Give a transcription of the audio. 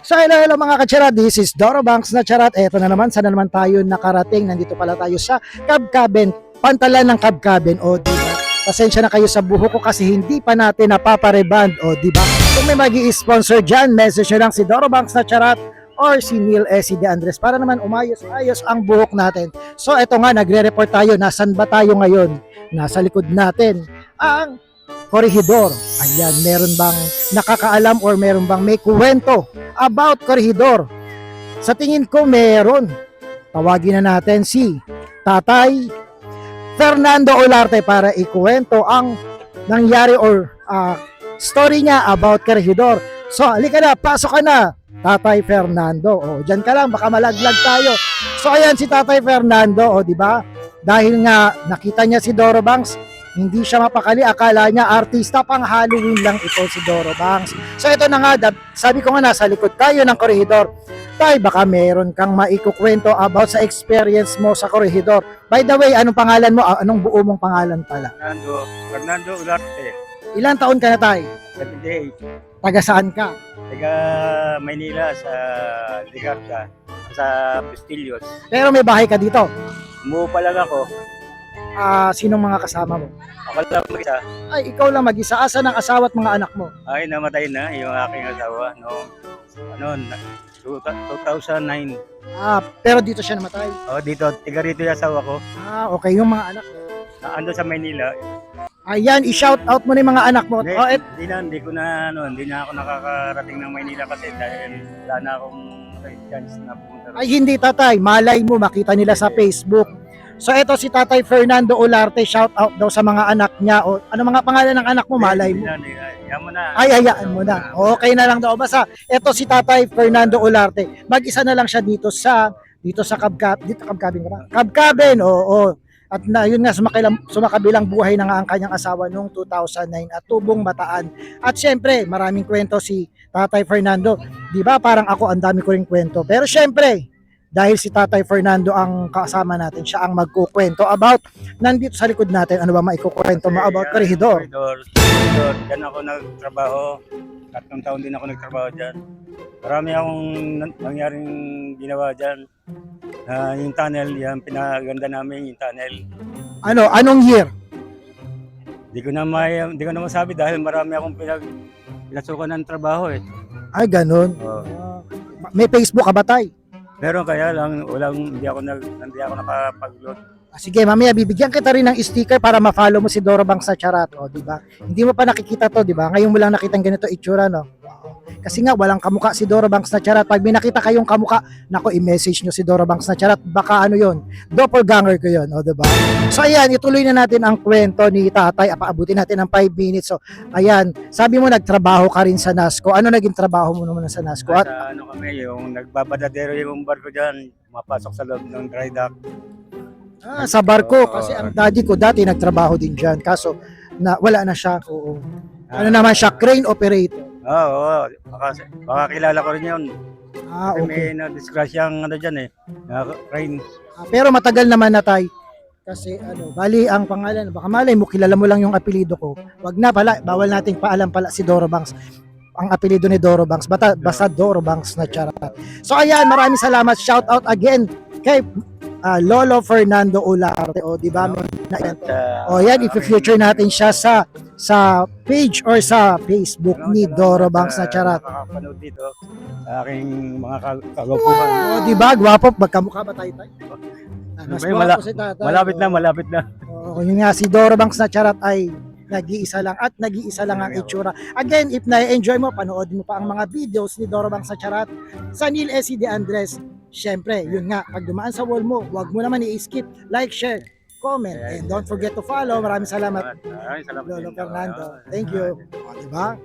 So hello mga kacharat, this is Doro Banks na charat. Eto na naman, sana naman tayo nakarating. Nandito pala tayo sa Kabkaben, pantalan ng Kabkaben. O diba, pasensya na kayo sa buho ko kasi hindi pa natin napapareband. O diba, kung may magi-sponsor dyan, message nyo lang si Doro Banks na charat or si Neil S. De Andres para naman umayos-ayos ang buhok natin. So eto nga, nagre-report tayo. Nasaan ba tayo ngayon? Nasa likod natin ang Corregidor. Ayan, meron bang nakakaalam or meron bang may kuwento about Corregidor? Sa tingin ko meron. Tawagin na natin si Tatay Fernando Olarte para ikuwento ang nangyari or story niya about Corregidor. So, halika na, pasok ka na, Tatay Fernando. O, dyan ka lang, baka malaglag tayo. So, ayan si Tatay Fernando, o, di ba? Dahil nga nakita niya si Doro Banks, hindi siya mapakali, akala niya artista, pang Halloween lang ito si Doro Banks. So ito na nga, sabi ko nga nasa likod tayo ng Corregidor. Tay, baka meron kang maikukwento about sa experience mo sa Corregidor. By the way, anong pangalan mo? Anong buo mong pangalan pala? Fernando Olarte, Ilan taon ka na, Tay? 78, Taga saan ka? taga Maynila sa Ligarda, sa Pistillos. Pero may bahay ka dito. Umuwi pa lang ako, Sinong mga kasama mo? ako lang mag-isa. Ay, ikaw lang mag-isa. Asan ang asawa at mga anak mo? Ay, namatay na yung aking asawa noong 2009. Pero dito siya namatay. Dito, tiga rito yung asawa ko. Okay, yung mga anak mo. Ando sa Maynila. Ayan, i-shout out mo na yung mga anak mo. Hindi na ako nakakarating ng Maynila kasi dahil wala na akong chance na pumunta. Ay, hindi, Tatay. Malay mo, makita nila sa Facebook. So ito si Tatay Fernando Olarte, shout out daw sa mga anak niya. O ano mga pangalan ng anak mo, malay mo. Hayaan mo na. Ay, hayaan mo na. Okay na lang daw. Basta ito si Tatay Fernando Olarte. Mag-isa na lang siya dito sa Kabkaben ka ba? Kabkaben, oo. At na, yun nga, sumakabilang buhay na nga ang kanyang asawa noong 2009 at tubong bataan. At syempre, maraming kwento si Tatay Fernando. Di ba parang ako, ang dami ko ring kwento. Pero syempre, dahil si Tatay Fernando ang kasama natin, siya ang magkukwento about, nandito sa likod natin, ano ba maikukwento mo about Corregidor? Corregidor, dyan ako nagtrabaho, 3 taon din ako nagtrabaho dyan. Marami akong nangyaring ginawa dyan. Yung tunnel, yan, pinaganda namin yung tunnel. Anong year? Hindi ko na masabi dahil marami akong pinasukan ng trabaho eh. Ay, ganun. May Facebook ka ba, Tay? Meron, kaya lang, hindi ako nakapag-load. Sige, mamaya bibigyan kita rin ng sticker para ma-follow mo si Doro Banks sa charat, o di ba? Hindi mo pa nakikita to, di ba? Ngayon mo lang nakitang ganito itsura, no? Kasi nga walang kamuka si Doro Banks na charat. Pag may nakita kayong kamuka, nako, i-message nyo si Doro Banks na charat. Baka ano 'yon? Doppelganger ko 'yon, o di ba? So ayan, ituloy na natin ang kwento ni Tatay. Paabutin natin ng 5 minutes. So ayan, sabi mo nagtrabaho ka rin sa NASCO. Ano naging trabaho mo naman sa NASCO? At Kami, yung nagbabadadero yung barko dyan, mapasok sa loob ng dry dock. sa barko kasi ang daddy ko dati nagtrabaho din diyan. Kaso wala na siya. Oo. Ano naman siya, crane operator. Oo, baka kilala ko rin yun. Kasi Okay. may na-disgrasyang dyan eh, crane. Pero matagal naman na, Tay. Kasi bali ang pangalan, baka malay mo kilala mo lang yung apelyido ko. Wag na pala, bawal nating paalam pala si Doro Banks. Ang apelyido ni Doro Banks, basta Doro Banks na charat. So ayan, maraming salamat. Shout out again kay Lolo Fernando Olarte. O di ba? Yan, i-feature natin siya sa page or sa Facebook ni Doro Banks na charat. Nakakapanood dito sa aking mga kagwapuhan. O di ba? Gwapo, magkamukha ba tayo? Mas May gwapo si Tatay. malapit na. Yun nga, si Doro Banks na charat ay nag-iisa lang at nag-iisa lang ang itsura. Again, if na-enjoy mo, panoodin mo pa ang mga videos ni Doro Banks sa charat sa Neil S. De Andres. Syempre, yun nga, pag dumaan sa wall mo, wag mo naman i-skip, like, share, comment, and don't forget to follow. Maraming salamat, Maraming salamat Lolo din. Fernando. Thank you. O, diba?